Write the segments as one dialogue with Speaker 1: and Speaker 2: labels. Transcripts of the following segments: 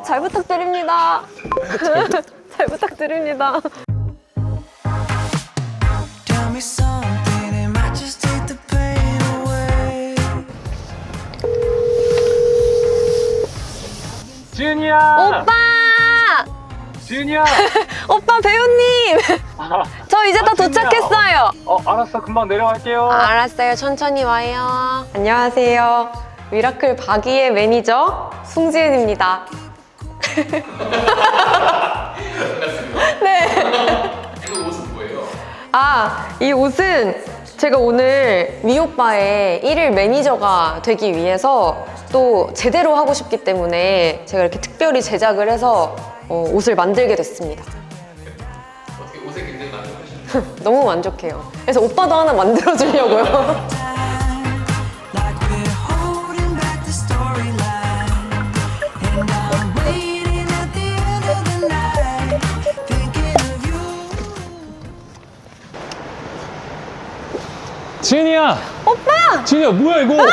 Speaker 1: 잘 부탁드립니다. 잘 부탁드립니다.
Speaker 2: Tell me something, it might just take the pain away.
Speaker 3: 지은이야!
Speaker 1: 오빠!
Speaker 3: 지은이야!
Speaker 1: 오빠 배우님! 저 이제 다
Speaker 3: 지은이야.
Speaker 1: 도착했어요.
Speaker 3: 알았어. 금방 내려갈게요.
Speaker 1: 알았어요. 천천히 와요. 안녕하세요. 미라클 바기의 매니저 송지은입니다. 네.
Speaker 4: 이거 옷은 뭐예요?
Speaker 1: 이 옷은 제가 오늘 위오빠의 1일 매니저가 되기 위해서 또 제대로 하고 싶기 때문에 제가 이렇게 특별히 제작을 해서 옷을 만들게 됐습니다.
Speaker 4: 어떻게 옷에 굉장히 만족하시나요?
Speaker 1: 너무 만족해요. 그래서 오빠도 하나 만들어주려고요.
Speaker 2: Like we're holding back the storyline. And I'm waiting at the end of the night, thinking of you.
Speaker 3: 지은이야!
Speaker 1: 오빠!
Speaker 3: 지은이야, 뭐야, 이거?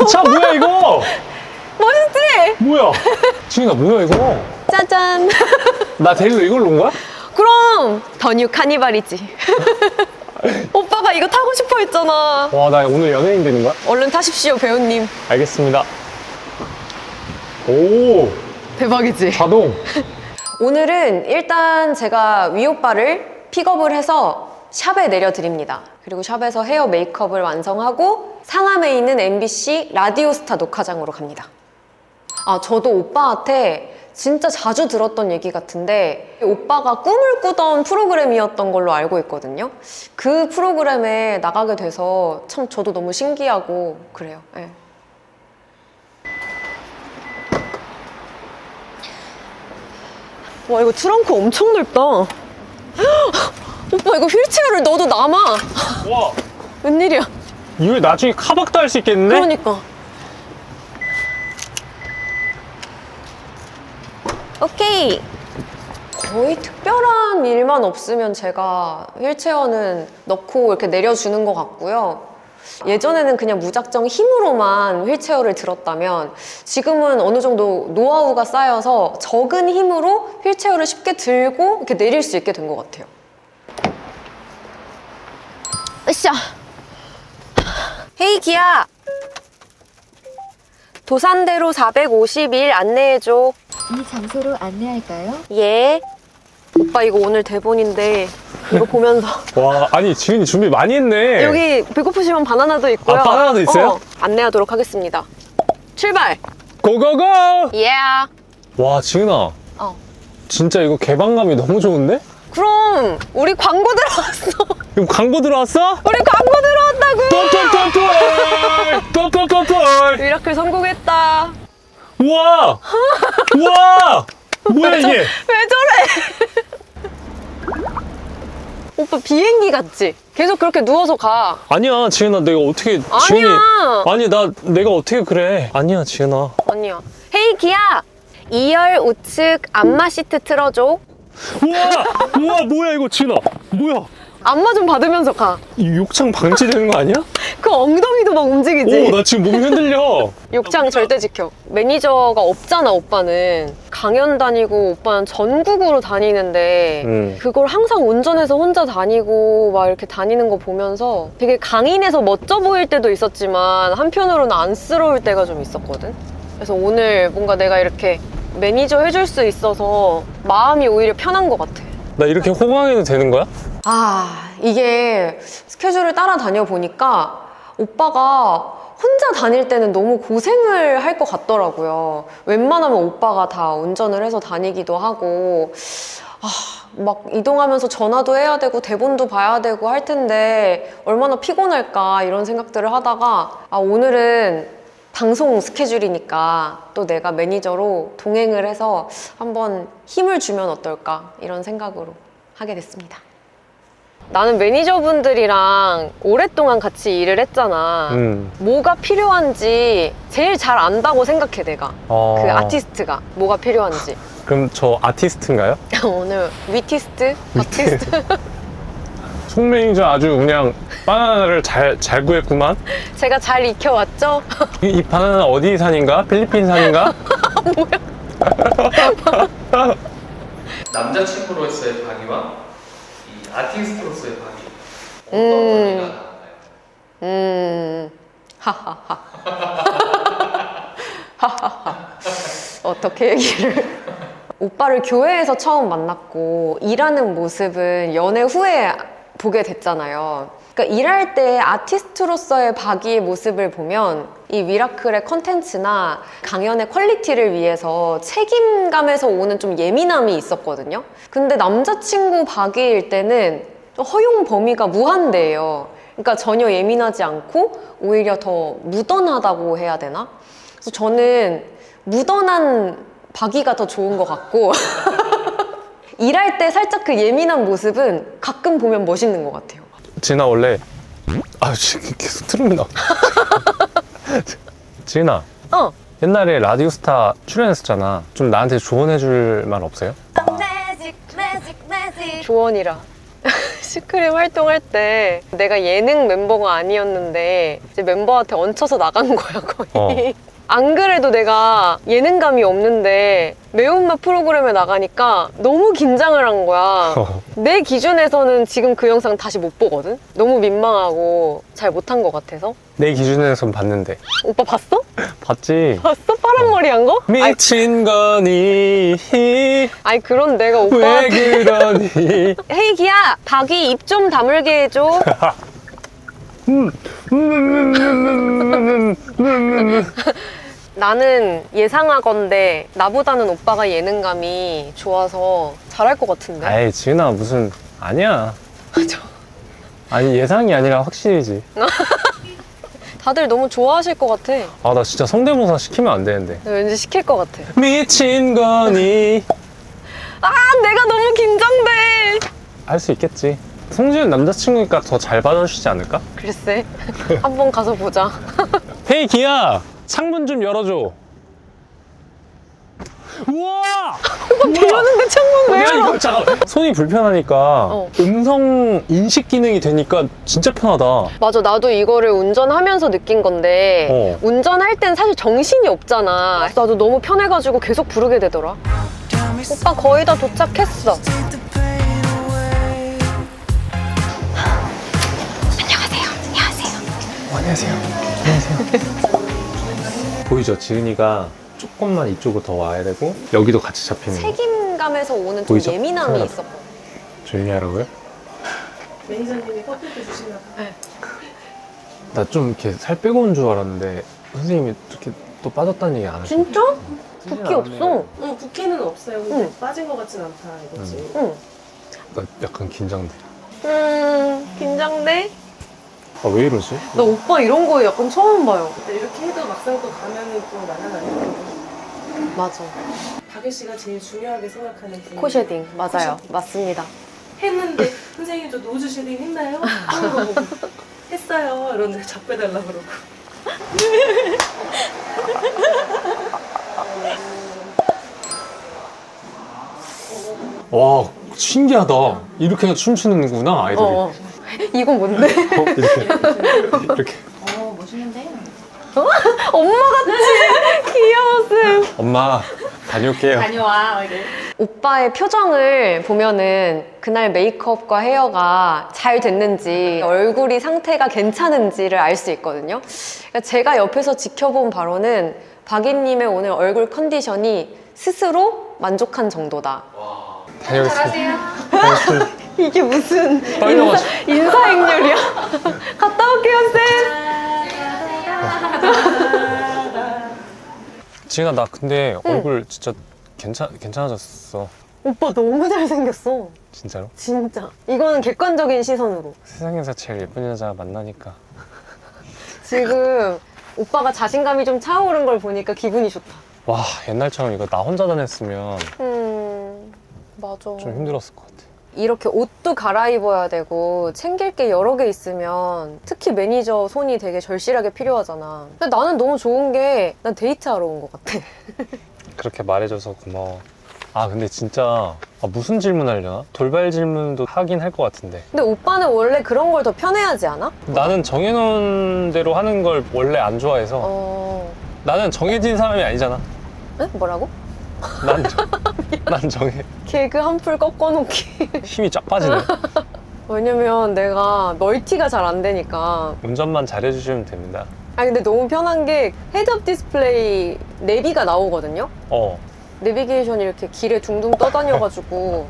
Speaker 3: 차 뭐야, 이거?
Speaker 1: 멋있지?
Speaker 3: 뭐야? 지은아, 뭐야, 이거?
Speaker 1: 짜잔.
Speaker 3: 나 데리러 이걸로 온 거야?
Speaker 1: 그럼 더 뉴 카니발이지. 오빠가 이거 타고 싶어 했잖아.
Speaker 3: 와, 나 오늘 연예인 되는 거야?
Speaker 1: 얼른 타십시오, 배우님.
Speaker 3: 알겠습니다. 오,
Speaker 1: 대박이지?
Speaker 3: 자동.
Speaker 1: 오늘은 일단 제가 위오빠를 픽업을 해서 샵에 내려드립니다. 그리고 샵에서 헤어 메이크업을 완성하고 상암에 있는 MBC 라디오스타 녹화장으로 갑니다. 저도 오빠한테 진짜 자주 들었던 얘기 같은데 오빠가 꿈을 꾸던 프로그램이었던 걸로 알고 있거든요. 그 프로그램에 나가게 돼서 참 저도 너무 신기하고 그래요. 네. 와, 이거 트렁크 엄청 넓다. 오빠 이거 휠체어를 넣어도 남아.
Speaker 3: 와,
Speaker 1: 웬일이야.
Speaker 3: 이거 나중에 카박도 할 수 있겠는데?
Speaker 1: 그러니까. 오케이. 거의 특별한 일만 없으면 제가 휠체어는 넣고 이렇게 내려주는 것 같고요. 예전에는 그냥 무작정 힘으로만 휠체어를 들었다면 지금은 어느 정도 노하우가 쌓여서 적은 힘으로 휠체어를 쉽게 들고 이렇게 내릴 수 있게 된 것 같아요. 으쌰. 헤이 기아. 도산대로 451 안내해줘.
Speaker 5: 이 장소로 안내할까요?
Speaker 1: 예. 오빠 이거 오늘 대본인데 이거 보면서
Speaker 3: 와, 아니, 지은이 준비 많이 했네.
Speaker 1: 여기 배고프시면 바나나도 있고요.
Speaker 3: 바나나도 있어요?
Speaker 1: 안내하도록 하겠습니다. 출발!
Speaker 3: 고고고!
Speaker 1: 예.
Speaker 3: 와, 지은아. 진짜 이거 개방감이 너무 좋은데?
Speaker 1: 그럼 우리 광고 들어왔어.
Speaker 3: 이거 광고 들어왔어?
Speaker 1: 우리 광고 들어왔다고.
Speaker 3: 뽀뽀뽀뽀!
Speaker 1: 미라클 성공했다.
Speaker 3: 우와! 우와! 뭐야 이게?
Speaker 1: 왜 저래? 오빠 비행기 같지? 계속 그렇게 누워서 가.
Speaker 3: 아니야, 지은아, 내가 어떻게 아니, 내가 어떻게 그래? 아니야, 지은아.
Speaker 1: 아니야. 헤이 기아. 2열 우측 안마 시트 틀어줘.
Speaker 3: 우와, 뭐야 이거, 지은아? 뭐야?
Speaker 1: 안마 좀 받으면서 가.
Speaker 3: 이 욕창 방치되는 거 아니야?
Speaker 1: 그 엉덩이도 막 움직이지?
Speaker 3: 오, 나 지금 몸이 흔들려.
Speaker 1: 욕장 절대 지켜. 매니저가 없잖아, 오빠는. 강연 다니고 오빠는 전국으로 다니는데 그걸 항상 운전해서 혼자 다니고 막 이렇게 다니는 거 보면서 되게 강인해서 멋져 보일 때도 있었지만 한편으로는 안쓰러울 때가 좀 있었거든. 그래서 오늘 뭔가 내가 이렇게 매니저 해줄 수 있어서 마음이 오히려 편한 것 같아.
Speaker 3: 나 이렇게 호강해도 되는 거야?
Speaker 1: 이게 스케줄을 따라다녀 보니까 오빠가 혼자 다닐 때는 너무 고생을 할 것 같더라고요. 웬만하면 오빠가 다 운전을 해서 다니기도 하고 막 이동하면서 전화도 해야 되고 대본도 봐야 되고 할 텐데 얼마나 피곤할까 이런 생각들을 하다가 오늘은 방송 스케줄이니까 또 내가 매니저로 동행을 해서 한번 힘을 주면 어떨까 이런 생각으로 하게 됐습니다. 나는 매니저분들이랑 오랫동안 같이 일을 했잖아. 뭐가 필요한지 제일 잘 안다고 생각해, 내가. 그 아티스트가 뭐가 필요한지.
Speaker 3: 그럼 저 아티스트인가요?
Speaker 1: 오늘 위티스트? 아티스트?
Speaker 3: 송 매니저 아주 그냥 바나나를 잘 구했구만.
Speaker 1: 제가 잘 익혀왔죠?
Speaker 3: 이 바나나 어디 산인가? 필리핀 산인가?
Speaker 1: 뭐야?
Speaker 4: 남자친구로서의 박이와 이 아티스트로서의 박이 어떤 의미가 나나요?
Speaker 1: 하하하. 하하하. 어떻게 얘기를. 오빠를 교회에서 처음 만났고 일하는 모습은 연애 후에 보게 됐잖아요. 그러니까 일할 때 아티스트로서의 박이의 모습을 보면 이 미라클의 컨텐츠나 강연의 퀄리티를 위해서 책임감에서 오는 좀 예민함이 있었거든요. 근데 남자친구 박이일 때는 좀 허용 범위가 무한대예요. 그러니까 전혀 예민하지 않고 오히려 더 무던하다고 해야 되나? 그래서 저는 무던한 박이가 더 좋은 것 같고 일할 때 살짝 그 예민한 모습은 가끔 보면 멋있는 것 같아요.
Speaker 3: 지은아 원래 지금 계속 트름이 지은아 옛날에 라디오스타 출연했었잖아. 좀 나한테 조언해줄 말 없어요?
Speaker 1: 조언이라. 시크릿 활동할 때 내가 예능 멤버가 아니었는데 이제 멤버한테 얹혀서 나간 거야 거의. 안 그래도 내가 예능감이 없는데 매운맛 프로그램에 나가니까 너무 긴장을 한 거야. 내 기준에서는 지금 그 영상 다시 못 보거든? 너무 민망하고 잘 못한 것 같아서.
Speaker 3: 내 기준에선 봤는데.
Speaker 1: 오빠 봤어?
Speaker 3: 봤지?
Speaker 1: 봤어? 파란 머리 한 거?
Speaker 3: 미친 거니
Speaker 1: 아니 그런 내가
Speaker 3: 왜
Speaker 1: 오빠한테
Speaker 3: 그러니
Speaker 1: 헤이 기야 박이 입 좀 다물게 해줘. 나는 예상하건대 나보다는 오빠가 예능감이 좋아서 잘할 것 같은데.
Speaker 3: 아이 지은아 무슨 아니야.
Speaker 1: 맞아.
Speaker 3: 아니 예상이 아니라 확실이지.
Speaker 1: 다들 너무 좋아하실 것 같아.
Speaker 3: 아 나 진짜 성대모사 시키면 안 되는데.
Speaker 1: 나 왠지 시킬 것 같아.
Speaker 3: 미친 거니
Speaker 1: 아 내가 너무 긴장돼.
Speaker 3: 할 수 있겠지. 성지은 남자친구니까 더 잘 받아주시지 않을까?
Speaker 1: 글쎄. 한번 가서 보자.
Speaker 3: 헤이 기야 창문 좀 열어줘. 우와!
Speaker 1: 이러는데 창문 왜
Speaker 3: 야
Speaker 1: 열어?
Speaker 3: 이거 잠깐 손이 불편하니까 음성 인식 기능이 되니까 진짜 편하다.
Speaker 1: 맞아, 나도 이거를 운전하면서 느낀 건데 운전할 땐 사실 정신이 없잖아. 나도 너무 편해가지고 계속 부르게 되더라. 오빠 거의 다 도착했어.
Speaker 2: Take the pain away.
Speaker 3: 안녕하세요. 보이죠? 지은이가 조금만 이쪽으로 더 와야 되고 여기도 같이 잡히는 거.
Speaker 1: 책임감에서 오는 좀
Speaker 3: 보이죠?
Speaker 1: 예민함이
Speaker 3: 카메라.
Speaker 1: 있었거든.
Speaker 3: 조용히 하라고요?
Speaker 6: 매니저님이 커피도 주시나 봐요.
Speaker 3: 나 좀 이렇게 살 빼고 온 줄 알았는데 선생님이 이렇게 또 빠졌다는 얘기 안 하시죠?
Speaker 1: 진짜? 붓기 없어.
Speaker 6: 응, 부캐는 없어요. 근데
Speaker 1: 응.
Speaker 6: 빠진 것 같진 않다 이거지.
Speaker 1: 응.
Speaker 3: 나 약간 긴장돼.
Speaker 1: 긴장돼?
Speaker 3: 아 왜 이러지?
Speaker 1: 나 오빠 이런 거 약간 처음 봐요.
Speaker 6: 근데 이렇게 해도 막상 또 가면은 또 날아다니고.
Speaker 1: 맞아.
Speaker 6: 박유 씨가 제일 중요하게 생각하는 분이
Speaker 1: 코쉐딩, 맞아요. 맞습니다.
Speaker 6: 했는데 선생님 저 노즈 쉐딩 했나요? 물어보고 했어요. 이러는데 잡혀달라 그러고.
Speaker 3: 와 신기하다. 이렇게 해서 춤추는구나 아이들이.
Speaker 1: 이건 뭔데?
Speaker 3: 이렇게.
Speaker 1: 엄마 같지? 귀여웠음.
Speaker 3: 엄마 다녀올게요.
Speaker 6: 다녀와. 이래.
Speaker 1: 오빠의 표정을 보면은 그날 메이크업과 헤어가 잘 됐는지 얼굴이 상태가 괜찮은지를 알 수 있거든요. 그러니까 제가 옆에서 지켜본 바로는 박이님의 오늘 얼굴 컨디션이 스스로 만족한 정도다.
Speaker 3: 다녀오겠습니다.
Speaker 1: 이게 무슨
Speaker 3: 떨려가지고.
Speaker 1: 인사행렬이야? 갔다 올게요, 쌤.
Speaker 3: 지은아 나 근데 얼굴 진짜 괜찮아졌어.
Speaker 1: 오빠 너무 잘생겼어.
Speaker 3: 진짜로?
Speaker 1: 진짜. 이거는 객관적인 시선으로.
Speaker 3: 세상에서 제일 예쁜 여자 만나니까.
Speaker 1: 지금 오빠가 자신감이 좀 차오른 걸 보니까 기분이 좋다.
Speaker 3: 와 옛날처럼 이거 나 혼자 다녔으면
Speaker 1: 맞아.
Speaker 3: 좀 힘들었을 것 같아.
Speaker 1: 이렇게 옷도 갈아입어야 되고 챙길 게 여러 개 있으면 특히 매니저 손이 되게 절실하게 필요하잖아. 근데 나는 너무 좋은 게 난 데이트하러 온 것 같아.
Speaker 3: 그렇게 말해줘서 고마워. 아 근데 진짜 무슨 질문 하려나? 돌발 질문도 하긴 할 것 같은데.
Speaker 1: 근데 오빠는 원래 그런 걸 더 편해하지 않아?
Speaker 3: 나는 정해놓은 대로 하는 걸 원래 안 좋아해서 나는 정해진 사람이 아니잖아.
Speaker 1: 에? 뭐라고?
Speaker 3: 난 정해.
Speaker 1: 개그 한풀 꺾어놓기.
Speaker 3: 힘이 쫙 빠지네.
Speaker 1: 왜냐면 내가 멀티가 잘 안 되니까.
Speaker 3: 운전만 잘해주시면 됩니다.
Speaker 1: 아 근데 너무 편한 게 헤드업 디스플레이 내비가 나오거든요. 내비게이션이 이렇게 길에 둥둥 떠다녀가지고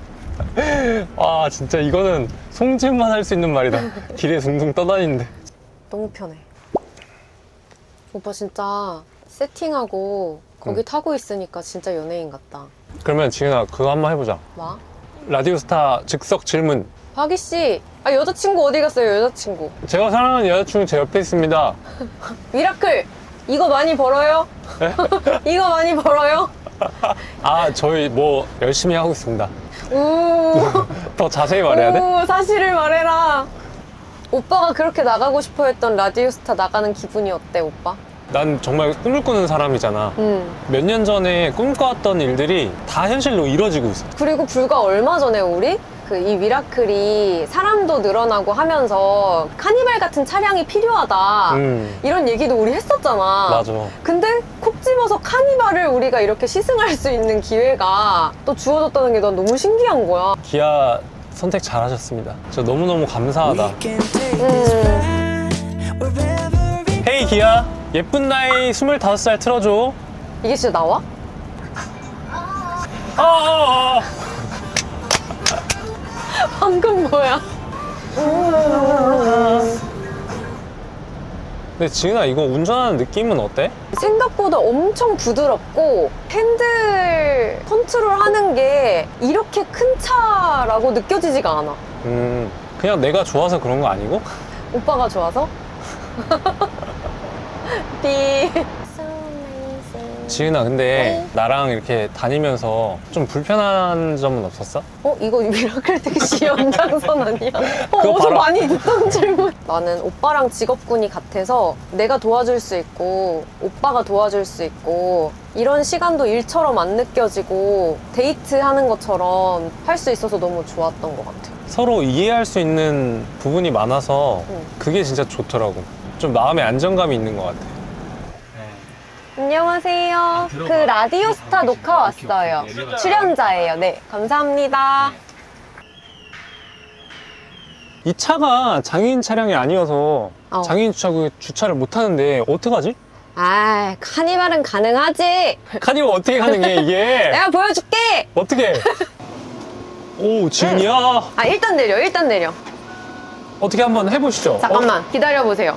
Speaker 3: 아 진짜 이거는 송지만 할 수 있는 말이다. 길에 둥둥 떠다니는데.
Speaker 1: 너무 편해. 오빠 진짜 세팅하고 거기 타고 있으니까 진짜 연예인 같다.
Speaker 3: 그러면 지은아 그거 한번 해보자.
Speaker 1: 뭐?
Speaker 3: 라디오스타 즉석 질문.
Speaker 1: 박이 씨, 아 여자친구 어디 갔어요? 여자친구.
Speaker 3: 제가 사랑하는 여자친구 제 옆에 있습니다.
Speaker 1: 미라클 이거 많이 벌어요? 이거 많이 벌어요?
Speaker 3: 아 저희 뭐 열심히 하고 있습니다.
Speaker 1: 오,
Speaker 3: 더 자세히 말해야 돼?
Speaker 1: 오 사실을 말해라. 오빠가 그렇게 나가고 싶어 했던 라디오스타 나가는 기분이 어때 오빠?
Speaker 3: 난 정말 꿈을 꾸는 사람이잖아. 몇 년 전에 꿈꿔왔던 일들이 다 현실로 이루어지고 있어.
Speaker 1: 그리고 불과 얼마 전에 우리 이 미라클이 사람도 늘어나고 하면서 카니발 같은 차량이 필요하다 이런 얘기도 우리 했었잖아.
Speaker 3: 맞아.
Speaker 1: 근데 콕 집어서 카니발을 우리가 이렇게 시승할 수 있는 기회가 또 주어졌다는 게 난 너무 신기한 거야.
Speaker 3: 기아 선택 잘하셨습니다. 저 너무너무 감사하다.
Speaker 2: We can take this ride wherever it
Speaker 3: 헤이 기아, 예쁜 나이 25살 틀어줘.
Speaker 1: 이게 진짜 나와? 방금 뭐야?
Speaker 3: 근데 지은아 이거 운전하는 느낌은 어때?
Speaker 1: 생각보다 엄청 부드럽고 핸들 컨트롤하는 게 이렇게 큰 차라고 느껴지지가 않아.
Speaker 3: 그냥 내가 좋아서 그런 거 아니고?
Speaker 1: 오빠가 좋아서? 삐.
Speaker 3: 지은아 근데 나랑 이렇게 다니면서 좀 불편한 점은 없었어?
Speaker 1: 이거 미라클 택시 연장선 아니야?
Speaker 3: 그거
Speaker 1: 어디서
Speaker 3: 바로-
Speaker 1: 많이 듣던 질문. 나는 오빠랑 직업군이 같아서 내가 도와줄 수 있고 오빠가 도와줄 수 있고 이런 시간도 일처럼 안 느껴지고 데이트하는 것처럼 할 수 있어서 너무 좋았던 것 같아.
Speaker 3: 서로 이해할 수 있는 부분이 많아서
Speaker 1: 응.
Speaker 3: 그게 진짜 좋더라고. 좀 마음의 안정감이 있는 것 같아.
Speaker 1: 안녕하세요. 그 라디오스타 녹화 왔어요. 출연자예요. 네, 감사합니다.
Speaker 3: 이 차가 장애인 차량이 아니어서 장애인 주차를 못 하는데 어떡하지?
Speaker 1: 아, 카니발은 가능하지.
Speaker 3: 카니발 어떻게 가능해 이게?
Speaker 1: 내가 보여줄게.
Speaker 3: 어떻게? 오 지은이야.
Speaker 1: 아, 일단 내려.
Speaker 3: 어떻게 한번 해보시죠.
Speaker 1: 잠깐만, 기다려보세요.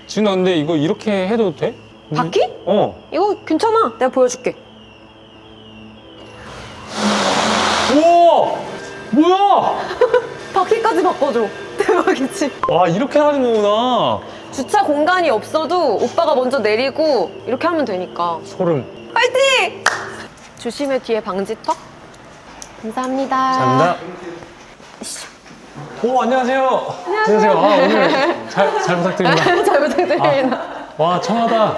Speaker 3: 지은아 근데 이거 이렇게 해도 돼?
Speaker 1: 바퀴? 이거 괜찮아. 내가 보여줄게.
Speaker 3: 우와! 뭐야?
Speaker 1: 바퀴까지 바꿔줘. 대박이지.
Speaker 3: 와 이렇게 하는 거구나.
Speaker 1: 주차 공간이 없어도 오빠가 먼저 내리고 이렇게 하면 되니까.
Speaker 3: 소름.
Speaker 1: 파이팅! 조심해, 뒤에 방지턱. 감사합니다.
Speaker 3: 감사합니다. 오 안녕하세요. 안녕하세요. 아, 오늘 잘 부탁드립니다.
Speaker 1: 잘 부탁드립니다.
Speaker 3: 와 청하다.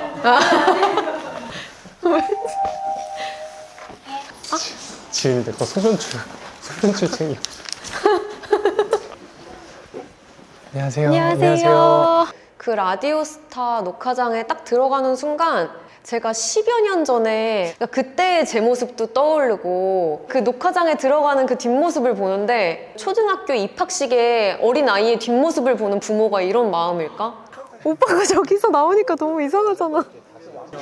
Speaker 3: 지은이 내거 소변출 챙겨. 안녕하세요.
Speaker 1: 안녕하세요. 그 라디오스타 녹화장에 딱 들어가는 순간 제가 10여 년 전에 그러니까 그때의 제 모습도 떠오르고 그 녹화장에 들어가는 그 뒷모습을 보는데 초등학교 입학식에 어린 아이의 뒷모습을 보는 부모가 이런 마음일까? 오빠가 저기서 나오니까 너무 이상하잖아.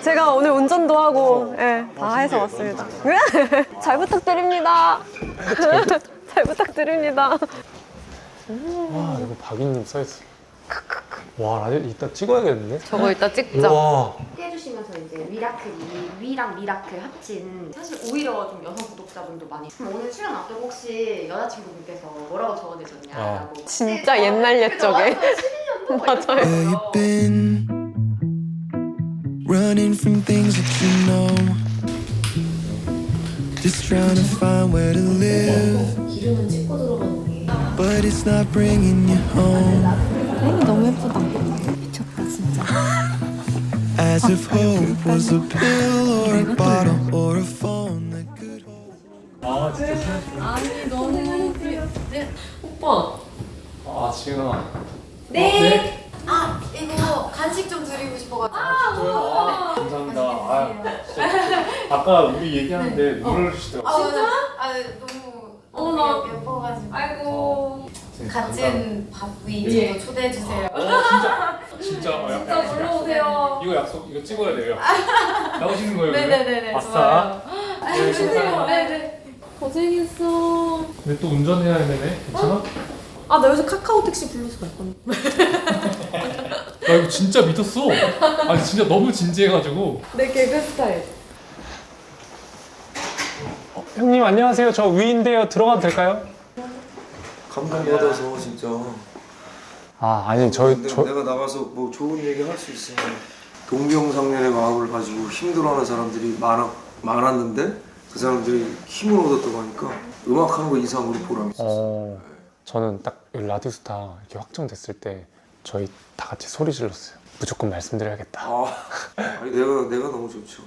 Speaker 1: 제가 오늘 운전도 하고 다 해서 왔습니다. 잘 부탁드립니다. 잘 부탁드립니다.
Speaker 3: 와 이거 박인님 써있어. 와 라디오 이따 찍어야겠는데?
Speaker 1: 저거 이따 찍자.
Speaker 3: 와.
Speaker 7: 해주시면서 이제 미라클이 위랑 미라클 합친 사실 오히려 좀 여성 구독자분도 많이 그럼 오늘 출연 앞두고 혹시 여자친구분께서 뭐라고 적어내셨냐라고
Speaker 1: 진짜 옛날 옛적에. 맞아요.
Speaker 2: Where you been? Running from things that you know. Just trying to find where to live. But it's not bringing you home.
Speaker 5: 너무 예쁘다. 미쳤다 진짜.
Speaker 2: As if hope was a pill or a bottle or a phone that could hold.
Speaker 1: 오빠.
Speaker 3: 아 지은아.
Speaker 7: 네. 아 이거 간식 좀 드리고 싶어가지고.
Speaker 3: 감사합니다. 아까 우리 얘기하는데 누르시더라고요.
Speaker 7: 진짜? 너무 예뻐가지고.
Speaker 6: 아이고.
Speaker 7: 같은 밥 위 저도 초대해 주세요.
Speaker 3: 진짜
Speaker 6: 진짜 놀러 오세요.
Speaker 3: 이거 약속 이거 찍어야 돼요. 나오시는 거예요?
Speaker 7: 네네네네.
Speaker 3: 아싸.
Speaker 6: 네네. 고생했어.
Speaker 3: 근데 또 운전해야 되네. 괜찮아?
Speaker 6: 아, 나 여기서 카카오 택시 불러서 갈 건데.
Speaker 3: 나 이거 진짜 믿었어. 아니 진짜 너무 진지해가지고.
Speaker 6: 내 개그 스타일.
Speaker 3: 형님 안녕하세요. 저 위인데요. 들어가도 될까요?
Speaker 8: 감동받아서 진짜.
Speaker 3: 아 아니
Speaker 8: 내가 나가서 뭐 좋은 얘기 할 수 있으면 동병상련의 마음을 가지고 힘들어하는 사람들이 많았는데 그 사람들이 힘을 얻었다고 하니까 음악하는 거 이상으로 보람이 있었어요.
Speaker 3: 저는 딱 라디오스타 이렇게 확정됐을 때 저희 다 같이 소리 질렀어요. 무조건 말씀드려야겠다.
Speaker 8: 아니 내가 너무 좋죠.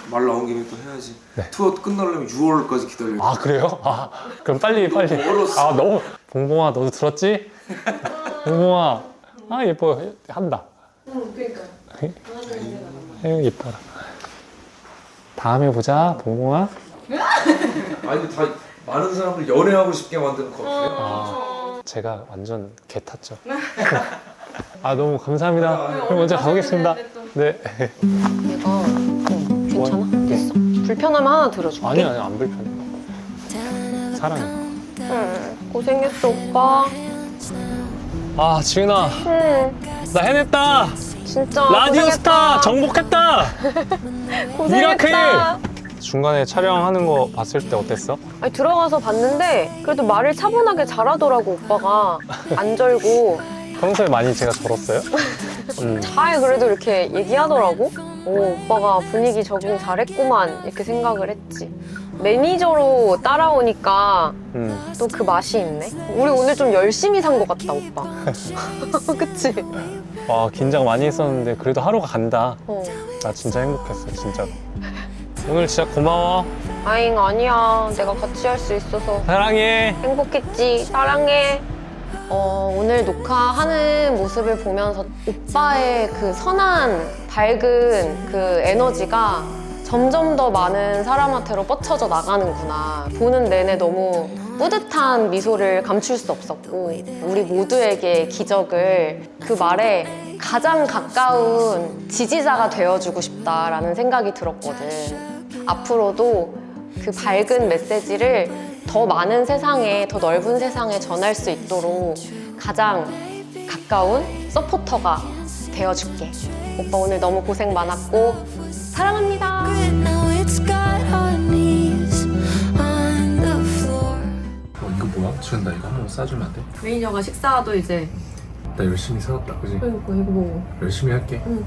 Speaker 8: 말 나온 김에 또 해야지.
Speaker 3: 네.
Speaker 8: 투어 끝나려면 6월까지 기다려요.
Speaker 3: 아 그래요? 아 그럼 빨리.
Speaker 8: 멀었어.
Speaker 3: 아 너무 봉봉아 너도 들었지? 봉봉아 아 예뻐 한다.
Speaker 6: 응, 그니까.
Speaker 3: 에휴 예뻐라. 다음에 보자 봉봉아.
Speaker 8: 아니 다 많은 사람들 연애하고 싶게 만드는 커피예요.
Speaker 3: 아 제가 완전 개 탔죠. 아 너무 감사합니다. 그럼 먼저 가보겠습니다. 네.
Speaker 1: 얘가 괜찮아? 됐어. 불편하면 하나 들어줄게.
Speaker 3: 아니 안 불편해. 사랑해.
Speaker 1: 고생했어 오빠.
Speaker 3: 아 지은아
Speaker 1: 응.
Speaker 3: 나 해냈다.
Speaker 1: 진짜
Speaker 3: 라디오스타
Speaker 1: 고생했다.
Speaker 3: 정복했다.
Speaker 1: 고생했다.
Speaker 3: 중간에 촬영하는 거 봤을 때 어땠어?
Speaker 1: 아니, 들어가서 봤는데 그래도 말을 차분하게 잘하더라고 오빠가. 안 절고
Speaker 3: 평소에 많이 제가 절었어요?
Speaker 1: 잘 그래도 이렇게 얘기하더라고. 오, 오빠가 분위기 적응 잘했구만 이렇게 생각을 했지. 매니저로 따라오니까 또 그 맛이 있네. 우리 오늘 좀 열심히 산 것 같다 오빠. 그치?
Speaker 3: 와 긴장 많이 했었는데 그래도 하루가 간다.
Speaker 1: 어.
Speaker 3: 나 진짜 행복했어 진짜로. 오늘 진짜 고마워.
Speaker 1: 아잉 아니야. 내가 같이 할 수 있어서
Speaker 3: 사랑해.
Speaker 1: 행복했지. 사랑해. 오늘 녹화하는 모습을 보면서 오빠의 그 선한 밝은 그 에너지가 점점 더 많은 사람한테로 뻗쳐져 나가는구나. 보는 내내 너무 뿌듯한 미소를 감출 수 없었고 우리 모두에게 기적을 그 말에 가장 가까운 지지자가 되어주고 싶다라는 생각이 들었거든. 앞으로도 그 밝은 메시지를 더 많은 세상에, 더 넓은 세상에 전할 수 있도록 가장 가까운 서포터가 되어줄게. 오빠 오늘 너무 고생 많았고 사랑합니다.
Speaker 5: Now it's got our knees on the floor.
Speaker 3: 이거 뭐야? 지금 나 이거 한 번 싸주면 안 돼?
Speaker 6: 매니저가 식사도 이제.
Speaker 3: 나 열심히 살았다 그지?
Speaker 6: 그러니까 이거 먹어.
Speaker 3: 열심히 할게.
Speaker 6: 응.